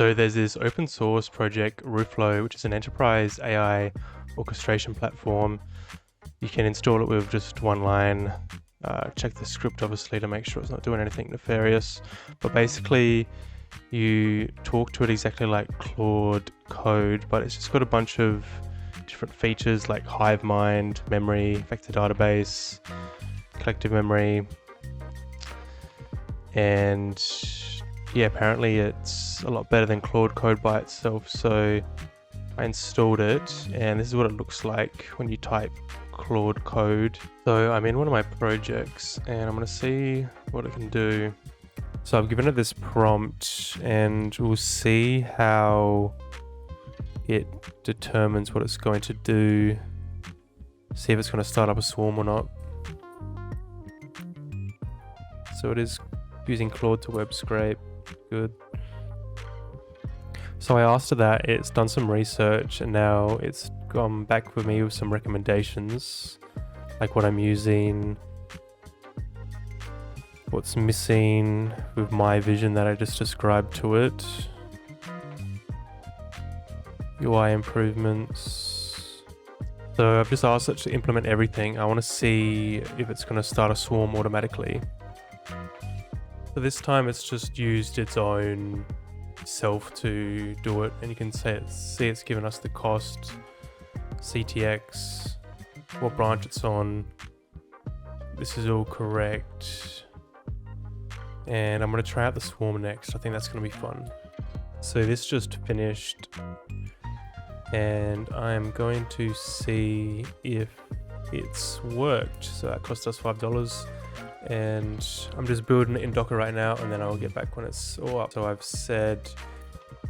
So there's this open source project, RuFlow, which is an enterprise AI orchestration platform. You can install it with just one line. Check the script obviously to make sure it's not doing anything nefarious. But basically you talk to it exactly like Claude Code, but it's just got a bunch of different features like hive mind, memory, vector database, collective memory, and yeah, apparently it's a lot better than Claude Code by itself. So I installed it, and this is what it looks like when you type Claude Code. So I'm in one of my projects and I'm going to see what it can do. So I've given it this prompt and we'll see how it determines what it's going to do. See if it's going to start up a swarm or not. So it is using Claude to web scrape. Good. So I asked it that, it's done some research, and now it's gone back with me with some recommendations, like what I'm using, what's missing with my vision that I just described to it, UI improvements. So I've just asked it to implement everything. I want to see if it's going to start a swarm automatically. So this time it's just used its own self to do it, and you can see it's given us the cost, CTX, what branch it's on. This is all correct, and I'm going to try out the swarm next. I think that's going to be fun. So this just finished, and I'm going to see if it's worked. So that cost us $5, and I'm just building it in Docker right now, and then I'll get back when it's all up. So I've said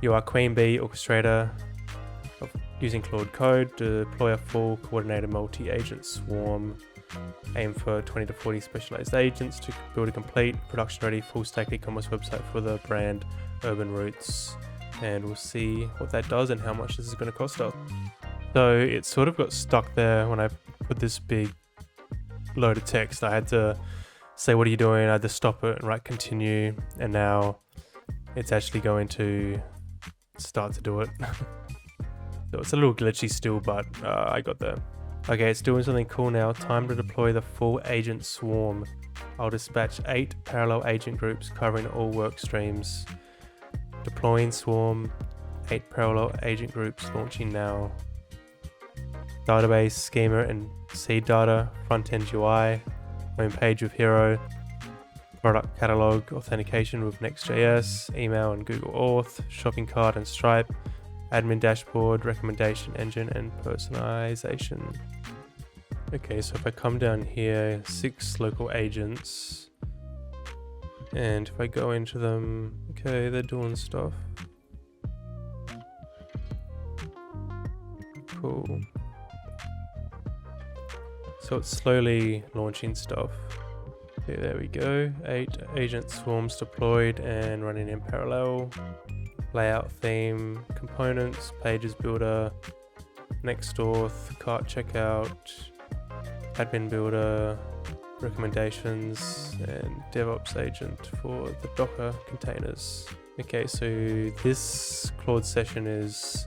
you are Queen Bee orchestrator using Claude Code, deploy a full coordinated multi-agent swarm, aim for 20 to 40 specialized agents to build a complete production ready full stack e-commerce website for the brand Urban Roots. And we'll see what that does and how much this is going to cost us. So it sort of got stuck there when I put this big load of text. I had to say, what are you doing? I had to stop it and write continue, and now it's actually going to start to do it. So it's a little glitchy still, but I got there. Okay, it's doing something cool now. Time to deploy the full agent swarm. I'll dispatch 8 parallel agent groups covering all work streams. Deploying swarm, 8 parallel agent groups launching now. Database, schema and seed data, front-end UI, home page with Hero, product catalog, authentication with Next.js, email and Google Auth, shopping cart and Stripe, admin dashboard, recommendation engine and personalization. Okay, so if I come down here, 6 local agents, and if I go into them, okay, they're doing stuff. Cool. So it's slowly launching stuff. Okay, there we go. 8 agent swarms deployed and running in parallel. Layout theme, components, pages builder, next auth, cart checkout, admin builder, recommendations, and DevOps agent for the Docker containers. Okay, so this Claude session is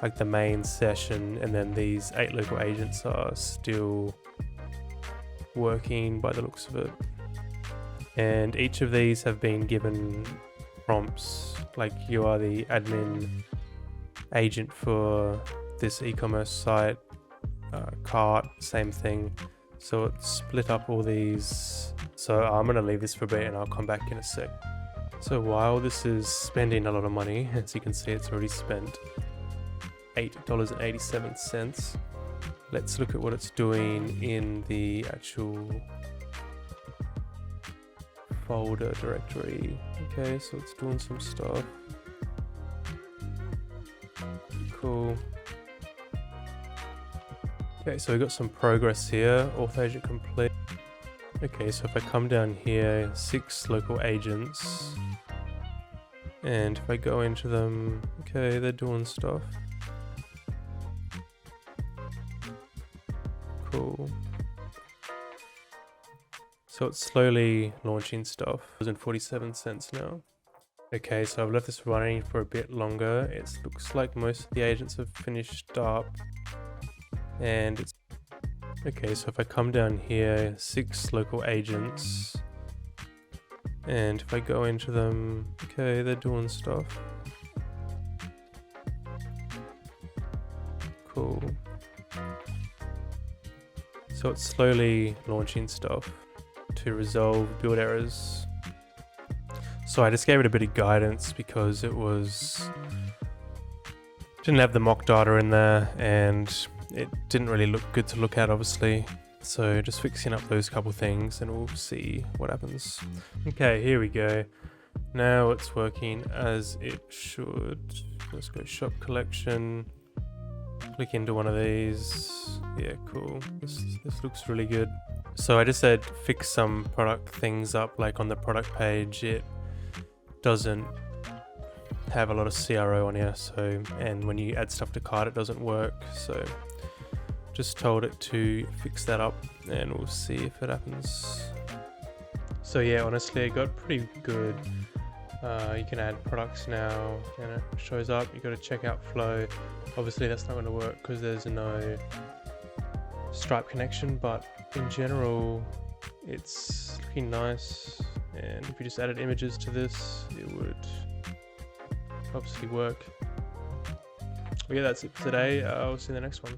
like the main session, and then these 8 local agents are still working by the looks of it. And each of these have been given prompts, like you are the admin agent for this e-commerce site, cart, same thing. So it's split up all these. So I'm going to leave this for a bit and I'll come back in a sec. So while this is spending a lot of money, as you can see, it's already spent $8.87. Let's look at what it's doing in the actual folder directory. Okay, so it's doing some stuff. Cool. Okay, so we've got some progress here. Auth agent complete. Okay, so if I come down here, 6 local agents, and if I go into them, okay, they're doing stuff. Cool. So it's slowly launching stuff. $1.47 now. Okay, so I've left this running for a bit longer. It looks like most of the agents have finished up. And it's... Okay, so if I come down here, 6 local agents. And if I go into them, okay, they're doing stuff. Cool. So it's slowly launching stuff to resolve build errors. So I just gave it a bit of guidance because it didn't have the mock data in there and it didn't really look good to look at, obviously. So just fixing up those couple things and we'll see what happens. Okay, here we go. Now it's working as it should. Let's go shop collection. Click into one of these. Yeah, cool. This looks really good. So I just said fix some product things up, like on the product page. It doesn't have a lot of CRO on here, so, and when you add stuff to cart it doesn't work, so just told it to fix that up and we'll see if it happens. So yeah, honestly it got pretty good. You can add products now and it shows up. You got to check out flow. Obviously that's not going to work because there's no Stripe connection, but in general it's looking nice. And if you just added images to this, it would obviously work. But yeah, that's it for today. I'll see you in the next one.